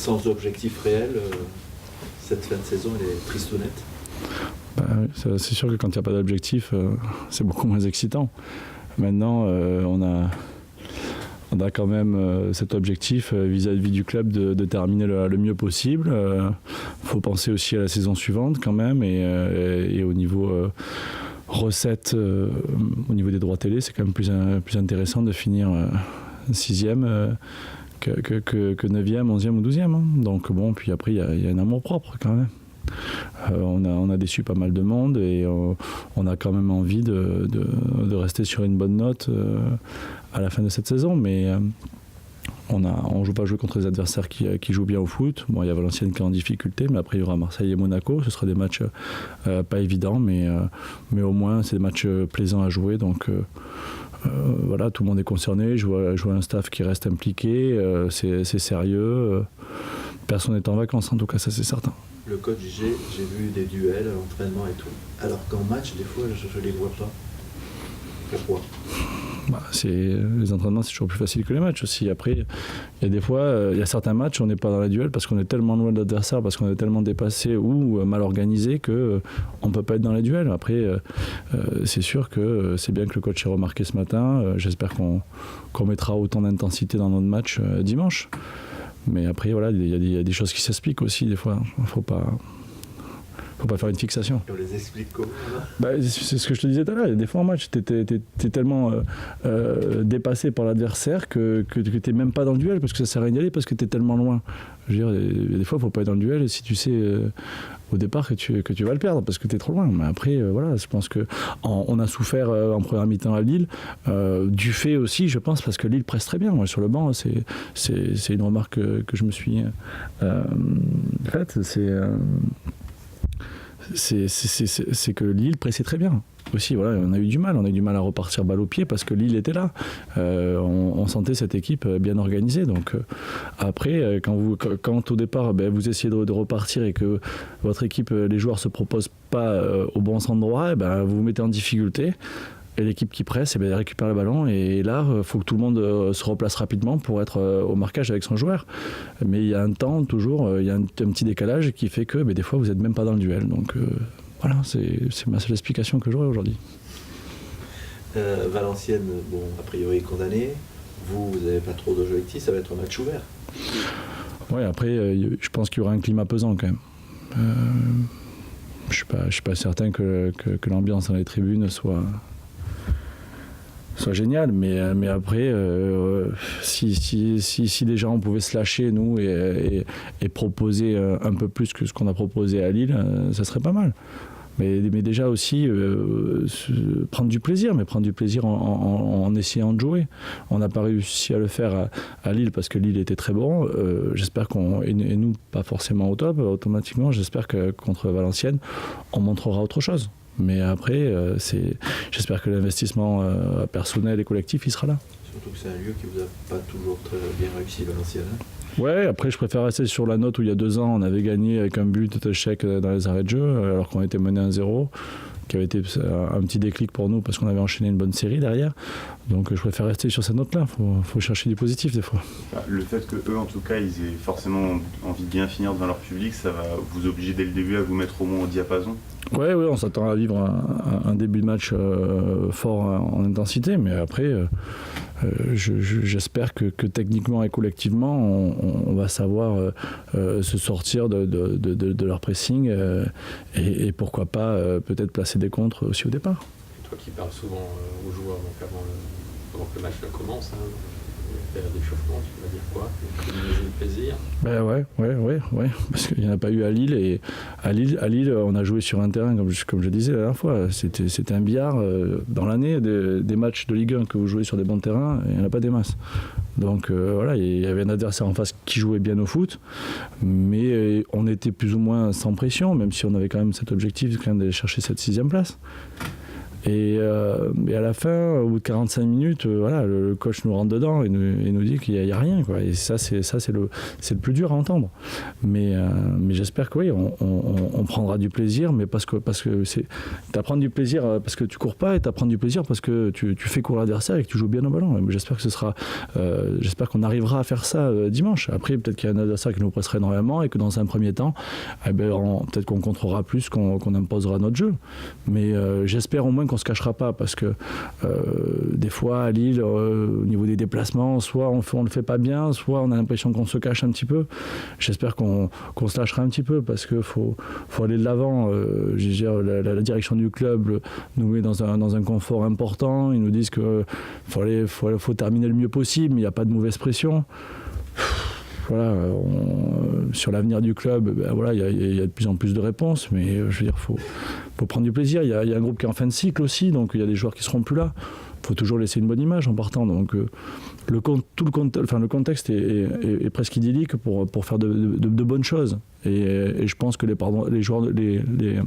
sans objectif réel, cette fin de saison elle est tristounette. C'est sûr que quand il n'y a pas d'objectif, c'est beaucoup moins excitant. Maintenant, on a quand même cet objectif vis-à-vis du club de terminer le mieux possible. Faut penser aussi à la saison suivante quand même et au niveau recettes, au niveau des droits télé, c'est quand même plus intéressant de finir 6e que 9e, 11e ou 12e. Hein. Donc bon, puis après il y a un amour propre quand même. On a déçu pas mal de monde et on a quand même envie de rester sur une bonne note à la fin de cette saison, mais on ne joue pas jouer contre des adversaires qui jouent bien au foot. Bon, il y a Valenciennes qui est en difficulté, mais après il y aura Marseille et Monaco. Ce sera des matchs pas évidents, mais au moins c'est des matchs plaisants à jouer. Donc voilà, tout le monde est concerné. Je vois un staff qui reste impliqué, c'est sérieux. Personne n'est en vacances, en tout cas, ça c'est certain. Le coach j'ai vu des duels, l'entraînement et tout. Alors qu'en match, des fois, je ne les vois pas. Pourquoi ? Les entraînements, c'est toujours plus facile que les matchs aussi. Après, il y a des fois, il y a certains matchs, on n'est pas dans les duels parce qu'on est tellement loin de l'adversaire, parce qu'on est tellement dépassé ou mal organisé qu'on ne peut pas être dans les duels. Après, c'est sûr que c'est bien que le coach ait remarqué ce matin. J'espère qu'on mettra autant d'intensité dans notre match dimanche. Mais après, voilà, il y a des choses qui s'expliquent aussi des fois. Il ne faut pas faire une fixation. On les explique comment c'est ce que je te disais tout à l'heure. Des fois en match, tu es tellement dépassé par l'adversaire que tu n'es même pas dans le duel parce que ça ne sert à rien d'y aller parce que tu es tellement loin. Je veux dire, des fois, il ne faut pas être dans le duel si tu sais au départ que tu vas le perdre parce que tu es trop loin. Mais après, voilà, je pense qu'on a souffert en première mi-temps à Lille du fait aussi, je pense, parce que Lille presse très bien. Moi, sur le banc, c'est une remarque que je me suis faite. C'est que Lille pressait très bien. Aussi, voilà, on a eu du mal à repartir balle au pied parce que Lille était là. On sentait cette équipe bien organisée. Donc après, quand au départ vous essayez de repartir et que votre équipe, les joueurs se proposent pas au bon endroit, vous vous mettez en difficulté. Et l'équipe qui presse, elle récupère le ballon et là, il faut que tout le monde se replace rapidement pour être au marquage avec son joueur. Mais il y a un temps, toujours, il y a un petit décalage qui fait que des fois, vous n'êtes même pas dans le duel. Donc voilà, c'est ma seule explication que j'aurai aujourd'hui. Valenciennes, a priori condamné. Vous n'avez pas trop d'objectifs, ça va être un match ouvert. Oui, après, je pense qu'il y aura un climat pesant quand même. Je ne suis pas certain que l'ambiance dans les tribunes soit génial, mais après si les gens pouvaient se lâcher nous et proposer un peu plus que ce qu'on a proposé à Lille, ça serait pas mal. Mais déjà aussi prendre du plaisir en essayant de jouer. On n'a pas réussi à le faire à Lille parce que Lille était très bon. J'espère et nous pas forcément au top automatiquement. J'espère que contre Valenciennes on montrera autre chose. Mais après, j'espère que l'investissement personnel et collectif, il sera là. Surtout que c'est un lieu qui vous a pas toujours très bien réussi, Valenciennes. Ouais, après je préfère rester sur la note où il y a 2 ans, on avait gagné avec un but de chèque dans les arrêts de jeu, alors qu'on était mené 1-0, qui avait été un petit déclic pour nous parce qu'on avait enchaîné une bonne série derrière. Donc je préfère rester sur cette note-là, faut chercher du positif des fois. Le fait que eux, en tout cas, ils aient forcément envie de bien finir devant leur public, ça va vous obliger dès le début à vous mettre au moins au diapason. Oui, on s'attend à vivre un début de match fort en intensité, mais après, j'espère que techniquement et collectivement, on va savoir se sortir de leur pressing et pourquoi pas peut-être placer des contres aussi au départ. Et toi qui parles souvent aux joueurs donc avant que le match commence, d'échauffement, tu vas dire quoi? Le plaisir. Ouais, parce qu'il n'y en a pas eu à Lille, et à Lille on a joué sur un terrain comme je disais la dernière fois, c'était un billard dans l'année des matchs de Ligue 1 que vous jouez sur des bons terrains, il n'y en a pas des masses. Donc voilà, il y avait un adversaire en face qui jouait bien au foot, mais on était plus ou moins sans pression, même si on avait quand même cet objectif d'aller chercher cette 6e place. Et à la fin, au bout de 45 minutes, voilà, le coach nous rentre dedans et nous dit qu'il n'y a rien, quoi. Et ça, c'est le plus dur à entendre. Mais j'espère que oui, on prendra du plaisir, mais parce que t'apprends du plaisir parce que tu cours pas, et t'apprends du plaisir parce que tu fais courir l'adversaire et que tu joues bien au ballon. Et j'espère que j'espère qu'on arrivera à faire ça dimanche. Après, peut-être qu'il y a un adversaire qui nous presserait énormément et que dans un premier temps, peut-être qu'on contrôlera plus, qu'on imposera notre jeu. Mais j'espère au moins qu'on se cachera pas, parce que des fois à Lille, au niveau des déplacements, soit on le fait pas bien, soit on a l'impression qu'on se cache un petit peu. J'espère qu'on se lâchera un petit peu, parce que faut aller de l'avant. La direction du club nous met dans un confort important. Ils nous disent que faut terminer le mieux possible, mais il n'y a pas de mauvaise pression. Voilà, sur l'avenir du club, il y a de plus en plus de réponses, mais je veux dire, faut prendre du plaisir. Il y a un groupe qui est en fin de cycle aussi, donc il y a des joueurs qui seront plus là. Il faut toujours laisser une bonne image en partant. Donc le contexte est presque idyllique pour faire de bonnes choses. Et je pense que les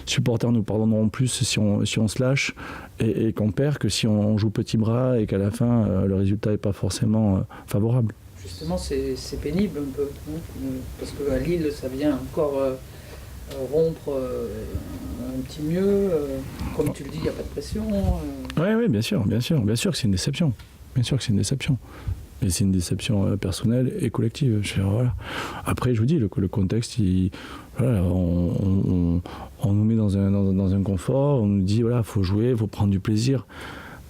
supporters nous pardonneront plus si on se lâche et qu'on perd, que si on joue petit bras et qu'à la fin le résultat n'est pas forcément favorable. Justement, c'est pénible un peu, hein, parce qu'à Lille, ça vient encore rompre un petit mieux. Comme tu le dis, il n'y a pas de pression. Oui, bien sûr que c'est une déception. Bien sûr que c'est une déception. Et c'est une déception personnelle et collective. Voilà. Après, je vous dis, le contexte, on nous met dans un confort, on nous dit, voilà, il faut jouer, il faut prendre du plaisir.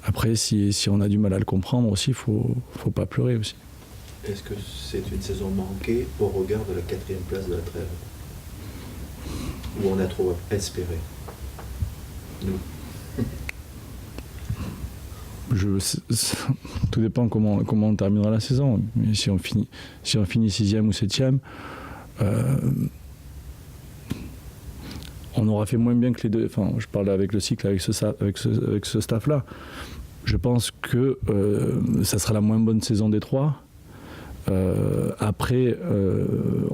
Après, si on a du mal à le comprendre aussi, il faut pas pleurer aussi. Est-ce que c'est une saison manquée au regard de la 4e place de la trêve, où on a trop espéré, nous? Tout dépend comment on terminera la saison. Mais si on finit 6e ou 7e, on aura fait moins bien que les deux. Enfin, je parle avec le cycle, avec ce staff-là. Je pense que ça sera la moins bonne saison des trois. Après,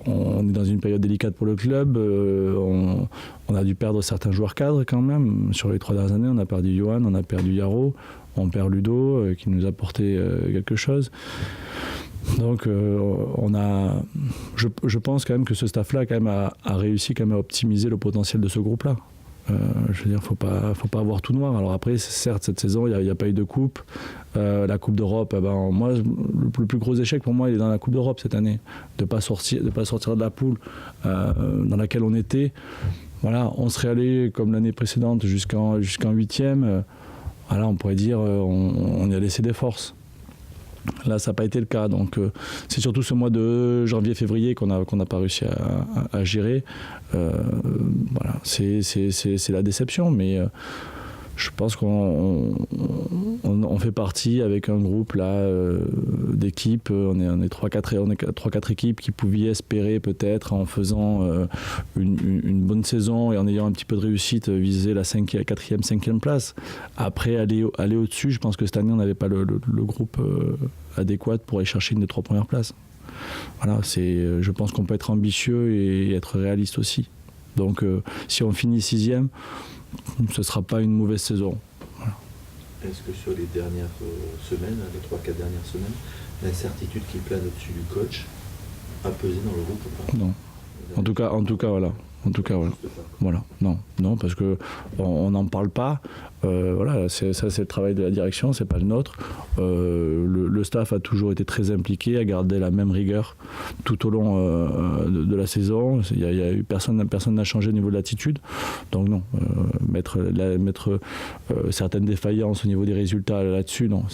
on est dans une période délicate pour le club. On a dû perdre certains joueurs cadres quand même. Sur les 3 dernières années, on a perdu Johan, on a perdu Yaro, on perd Ludo, qui nous a apporté quelque chose. Donc, je pense quand même que ce staff-là quand même a réussi quand même à optimiser le potentiel de ce groupe-là. Je veux dire, faut pas avoir tout noir. Alors après, certes, cette saison, il n'y a pas eu de coupe. La Coupe d'Europe, moi, le plus gros échec pour moi, il est dans la Coupe d'Europe cette année. De pas sortir de la poule dans laquelle on était. Voilà, on serait allé, comme l'année précédente, jusqu'en 8e. Voilà, on pourrait dire on y a laissé des forces. Là, ça n'a pas été le cas. Donc, c'est surtout ce mois de janvier-février qu'on n'a pas réussi à gérer. Voilà, c'est la déception, mais je pense qu'on fait partie avec un groupe là d'équipes. On est 3-4 équipes qui pouvaient espérer peut-être en faisant une bonne saison et en ayant un petit peu de réussite viser la 4e, 5e place. Après aller au-dessus, je pense que cette année on n'avait pas le groupe adéquat pour aller chercher une des 3 premières places. Voilà, je pense qu'on peut être ambitieux et être réaliste aussi. Donc si on finit 6e, ce ne sera pas une mauvaise saison. Voilà. Est-ce que sur les dernières semaines, les 3-4 dernières semaines, l'incertitude qui plane au-dessus du coach a pesé dans le groupe ou pas? Non. En tout cas, voilà. Voilà. Non, parce que on n'en parle pas. Voilà, c'est le travail de la direction, c'est pas le nôtre. Le staff a toujours été très impliqué, a gardé la même rigueur tout au long de la saison. Il y a eu personne n'a changé au niveau de l'attitude. Donc non, mettre certaines défaillances au niveau des résultats là-dessus, non,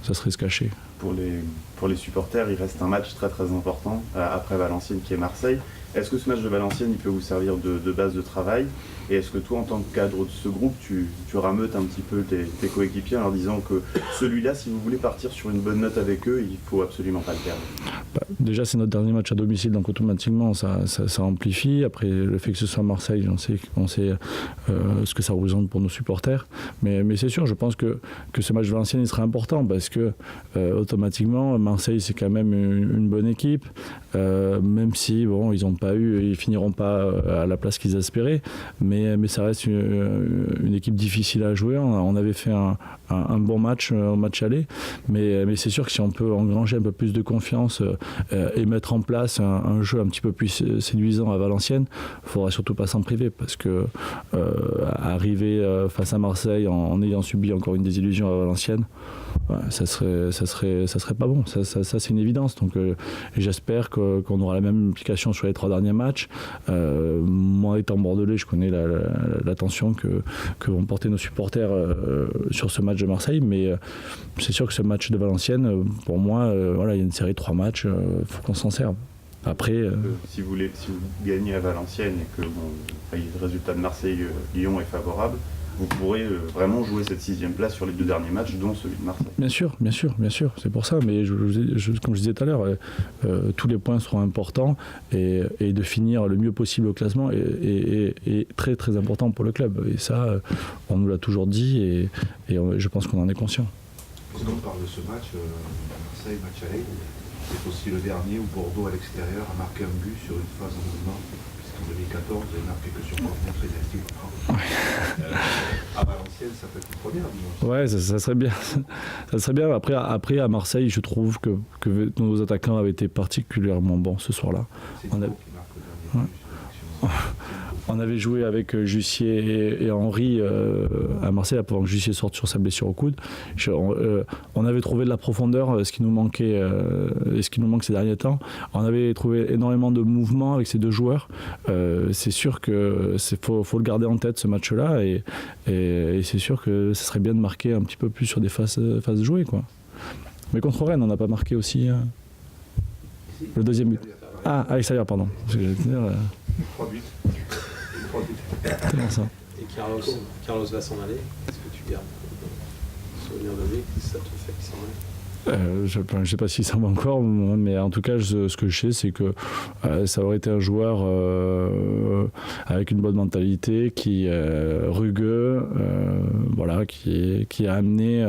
ça serait se cacher. Pour les supporters, il reste un match très très important après Valenciennes qui est Marseille. Est-ce que ce match de Valenciennes, il peut vous servir de base de travail? Et est-ce que toi, en tant que cadre de ce groupe, tu rameutes un petit peu tes coéquipiers en leur disant que celui-là, si vous voulez partir sur une bonne note avec eux, il ne faut absolument pas le perdre? Déjà, c'est notre dernier match à domicile, donc automatiquement, ça amplifie. Après, le fait que ce soit Marseille, on sait ce que ça représente pour nos supporters. Mais c'est sûr, je pense que ce match de Valenciennes, il sera important parce que autant automatiquement, Marseille c'est quand même une bonne équipe, même si bon, ils finiront pas à la place qu'ils espéraient, mais ça reste une équipe difficile à jouer. On avait fait un bon match au match aller, mais c'est sûr que si on peut engranger un peu plus de confiance et mettre en place un jeu un petit peu plus séduisant à Valenciennes, il ne faudra surtout pas s'en priver, parce que arriver face à Marseille en ayant subi encore une désillusion à Valenciennes, ça serait pas bon. Ça c'est une évidence. Donc j'espère qu'on aura la même implication sur les 3 derniers matchs. Moi, étant bordelais, je connais l'attention que vont porter nos supporters sur ce match de Marseille, mais c'est sûr que ce match de Valenciennes, pour moi, il y a une série de 3 matchs, faut qu'on s'en serve. Après, si vous gagnez à Valenciennes et que le résultat de Marseille-Lyon est favorable, vous pourrez vraiment jouer cette 6e place sur les 2 derniers matchs, dont celui de Marseille. Bien sûr, c'est pour ça. Mais comme je disais tout à l'heure, tous les points seront importants, et de finir le mieux possible au classement est très très important pour le club. Et ça, on nous l'a toujours dit, et je pense qu'on en est conscient. Quand on parle de ce match, Marseille, match aller, c'est aussi le dernier où Bordeaux, à l'extérieur, a marqué un but sur une phase en mouvement. En 2014, vous avez marqué que sur corner pénalty. À Valenciennes, ça peut être une première, disons. Ouais, ça serait bien. Ça serait bien. Après, à Marseille, je trouve que nos attaquants avaient été particulièrement bons ce soir-là. C'est Nico qui marque le dernier but sur l'action. On avait joué avec Jussier et Henry à Marseille, avant que Jussier sorte sur sa blessure au coude. On avait trouvé de la profondeur, ce qui nous manquait et ce qui nous manque ces derniers temps. On avait trouvé énormément de mouvements avec ces 2 joueurs. C'est sûr que faut le garder en tête, ce match-là, et c'est sûr que ce serait bien de marquer un petit peu plus sur des phases jouées, quoi. Mais contre Rennes, on n'a pas marqué aussi le 2e but. Ah, à l'extérieur, pardon. Parce que j'allais te dire, 3 buts. tellement ça. Et Carlos va s'en aller. Est-ce que tu gardes le souvenir de lui? Ça te fait qu'il s'en aille? Je ne sais pas s'il s'en va encore, mais en tout cas, ce que je sais, c'est que ça aurait été un joueur avec une bonne mentalité, qui rugueux, qui a amené,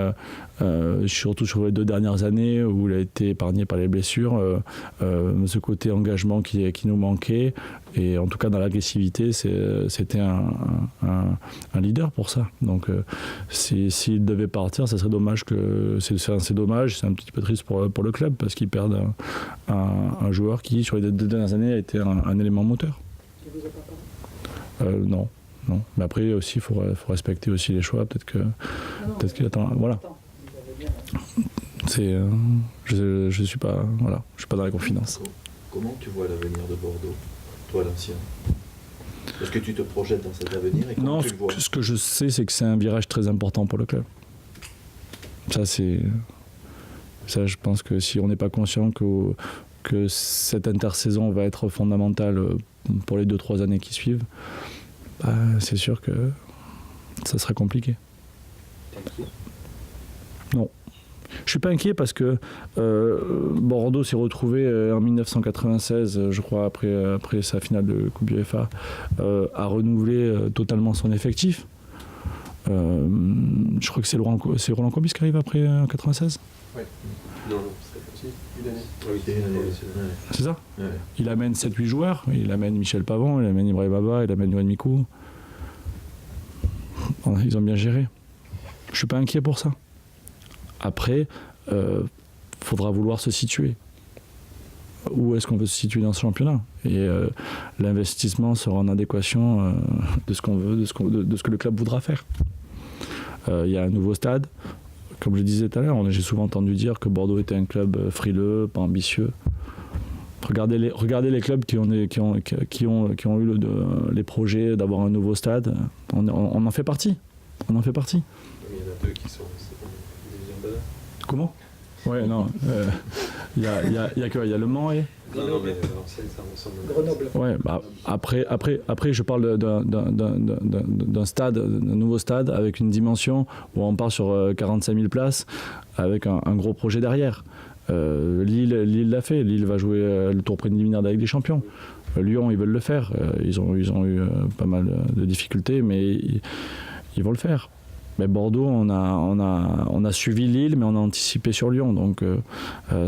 surtout sur les 2 dernières années où il a été épargné par les blessures, ce côté engagement qui nous manquait. Et en tout cas, dans l'agressivité, c'était un leader pour ça. Donc, s'il devait partir, ça serait dommage. C'est dommage, c'est un petit peu triste pour le club, parce qu'ils perdent un joueur qui, sur les 2 dernières années, a été un élément moteur. Il vous a pas parlé? Non. Mais après aussi, il faut respecter aussi les choix. Peut-être qu'il attend. Voilà. Je suis pas dans la confidence. Comment tu vois l'avenir de Bordeaux, toi l'ancien? Est-ce que tu te projettes dans cet avenir et comment tu le vois? Ce que je sais, c'est que c'est un virage très important pour le club. Ça, je pense que si on n'est pas conscient que cette intersaison va être fondamentale pour les 2-3 années qui suivent, c'est sûr que ça sera compliqué. T'es inquiet? Non. Je suis pas inquiet, parce que Bordeaux s'est retrouvé en 1996, je crois, après sa finale de Coupe UEFA, à renouveler totalement son effectif. Je crois que c'est Roland Courbis qui arrive après en 96. Ouais. Non, c'est une année. Oui, c'est ça. Ouais. Il amène 7-8 joueurs. Il amène Michel Pavon, il amène Ibrahim Baba, il amène Yoann Mikou. Ils ont bien géré. Je suis pas inquiet pour ça. Après, faudra vouloir se situer. Où est-ce qu'on veut se situer dans ce championnat? Et l'investissement sera en adéquation de ce qu'on veut, de ce que le club voudra faire. Il y a un nouveau stade. Comme je disais tout à l'heure, j'ai souvent entendu dire que Bordeaux était un club frileux, pas ambitieux. Regardez les clubs qui ont eu les projets d'avoir un nouveau stade. On en fait partie. On en fait partie. Il y en a 2 qui sont en division d'honneur. Comment? Ouais, non. Il y a quoi? Il y a Le Mans et... Non, mais l'ancienne, ça ressemble à Grenoble. Ouais, après, je parle d'un stade, d'un nouveau stade avec une dimension où on part sur 45 000 places avec un gros projet derrière. Lille l'a fait. Lille va jouer le tour préliminaire de la Ligue des Champions. Lyon, ils veulent le faire. Ils ont eu pas mal de difficultés, mais ils vont le faire. Mais Bordeaux, on a suivi Lille, mais on a anticipé sur Lyon. Donc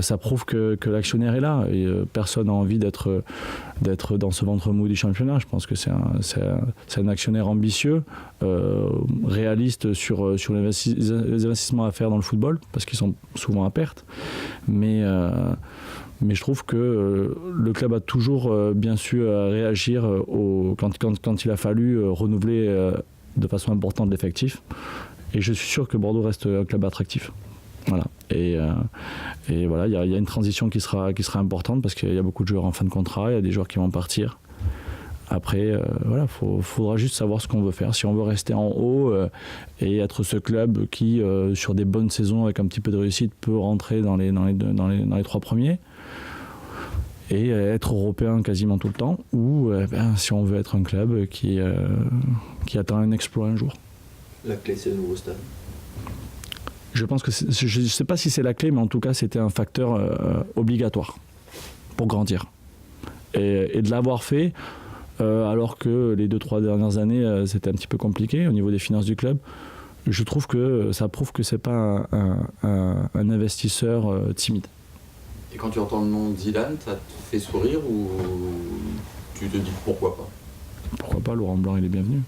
ça prouve que l'actionnaire est là. Et personne n'a envie d'être dans ce ventre mou du championnat. Je pense que c'est un actionnaire ambitieux, réaliste sur les investissements à faire dans le football, parce qu'ils sont souvent à perte. Mais je trouve que le club a toujours bien su réagir quand il a fallu renouveler de façon importante l'effectif. Et je suis sûr que Bordeaux reste un club attractif. Voilà. Et voilà, il y a une transition qui sera importante parce qu'il y a beaucoup de joueurs en fin de contrat, il y a des joueurs qui vont partir. Après, voilà, faudra juste savoir ce qu'on veut faire. Si on veut rester en haut et être ce club qui, sur des bonnes saisons avec un petit peu de réussite, peut rentrer dans les 3 premiers et être européen quasiment tout le temps, ou si on veut être un club qui attend un exploit un jour. La clé, c'est le nouveau stade. Je pense que je ne sais pas si c'est la clé, mais en tout cas c'était un facteur obligatoire pour grandir. Et de l'avoir fait, alors que les 2-3 dernières années c'était un petit peu compliqué au niveau des finances du club, je trouve que ça prouve que c'est pas un investisseur timide. Et quand tu entends le nom Zidane, ça te fait sourire ou tu te dis pourquoi pas? Pourquoi pas, Laurent Blanc il est bienvenu.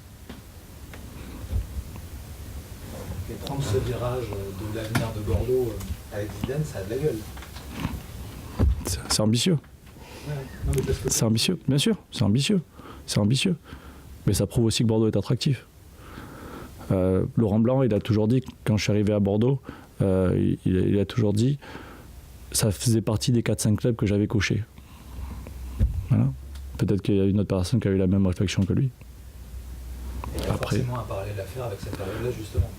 Et prendre ce virage de l'avenir de Bordeaux avec Zidane, ça a de la gueule. C'est ambitieux. Ouais. Non, mais parce que... C'est ambitieux, bien sûr, c'est ambitieux. C'est ambitieux. Mais ça prouve aussi que Bordeaux est attractif. Laurent Blanc, il a toujours dit, quand je suis arrivé à Bordeaux, il a toujours dit, ça faisait partie des 4-5 clubs que j'avais cochés. Voilà. Peut-être qu'il y a une autre personne qui a eu la même réflexion que lui. Il y a forcément un parallèle à faire avec cette période-là, justement.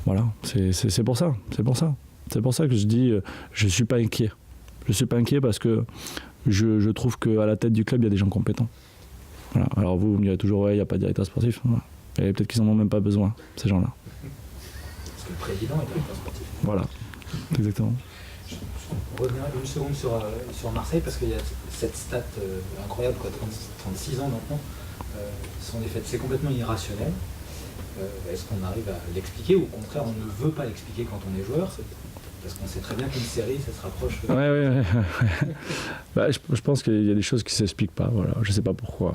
Voilà, c'est pour ça. C'est pour ça que je dis, je suis pas inquiet. Je suis pas inquiet parce que je trouve qu'à la tête du club, il y a des gens compétents. Voilà. Alors vous me direz toujours, il n'y a pas de directeur sportif. Voilà. Et peut-être qu'ils n'en ont même pas besoin, ces gens-là. Parce que le président est directeur sportif. Voilà, exactement. Je reviens une seconde sur Marseille, parce qu'il y a cette stat incroyable, 36 ans maintenant. Ce sont des faits, c'est complètement irrationnel. Est-ce qu'on arrive à l'expliquer ou au contraire on ne veut pas l'expliquer quand on est joueur? Parce qu'on sait très bien qu'une série, ça se rapproche. Ouais. Je pense qu'il y a des choses qui ne s'expliquent pas. Voilà. Je ne sais pas pourquoi.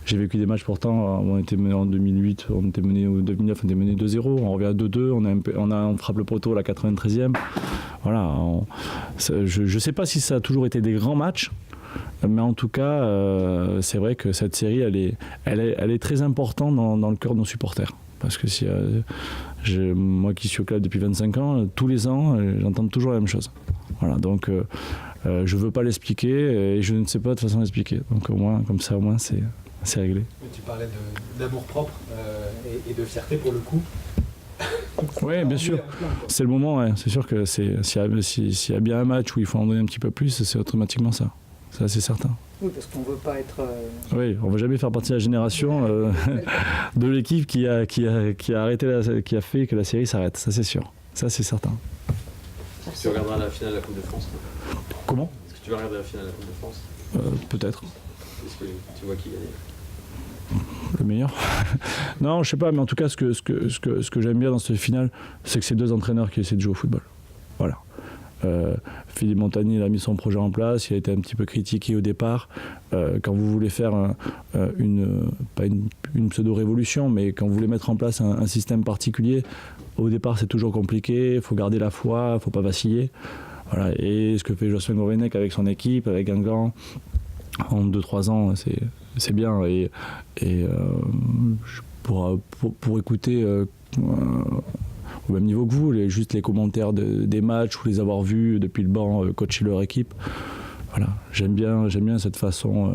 J'ai vécu des matchs pourtant, on était mené en 2008, on était mené en 2009, on était mené 2-0, on revient à 2-2, on frappe le poteau à la 93e. Voilà. Je ne sais pas si ça a toujours été des grands matchs, mais en tout cas, c'est vrai que cette série, elle est très importante dans le cœur de nos supporters. Parce que moi qui suis au club depuis 25 ans, tous les ans, j'entends toujours la même chose. Voilà, donc je ne veux pas l'expliquer et je ne sais pas de façon l'expliquer. Donc au moins, comme ça, au moins, c'est réglé. Tu parlais d'amour-propre et de fierté pour le coup. Oui, bien sûr. C'est le moment, ouais. C'est sûr que s'il y a bien un match où il faut en donner un petit peu plus, c'est automatiquement ça. Ça, c'est certain. Oui, parce qu'on ne veut pas être... Oui, on ne veut jamais faire partie de la génération de l'équipe qui a arrêté, qui a fait que la série s'arrête. Ça, c'est sûr. Ça, c'est certain. Est-ce que tu regarderas la finale de la Coupe de France? Comment? Est-ce que tu vas regarder la finale de la Coupe de France? Peut-être. Est-ce que tu vois qui gagne? Le meilleur. Non, je sais pas, mais en tout cas, ce que j'aime bien dans cette finale, c'est que c'est 2 entraîneurs qui essaient de jouer au football. Voilà. Philippe Montagny, il a mis son projet en place, il a été un petit peu critiqué au départ. Quand vous voulez faire pas une pseudo-révolution, mais quand vous voulez mettre en place un système particulier, au départ c'est toujours compliqué, il faut garder la foi, il ne faut pas vaciller. Voilà. Et ce que fait Jocelyn Gourvenec avec son équipe, avec Guingamp, en 2-3 ans, c'est bien. Et pour écouter... au même niveau que vous, juste les commentaires des matchs ou les avoir vus depuis le banc coacher leur équipe. Voilà, j'aime bien cette façon,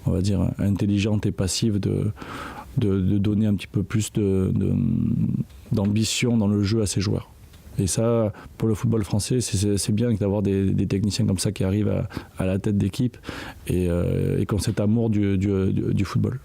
on va dire, intelligente et passive de donner un petit peu plus d'ambition dans le jeu à ses joueurs. Et ça, pour le football français, c'est bien d'avoir des techniciens comme ça qui arrivent à la tête d'équipe et qui ont cet amour du football.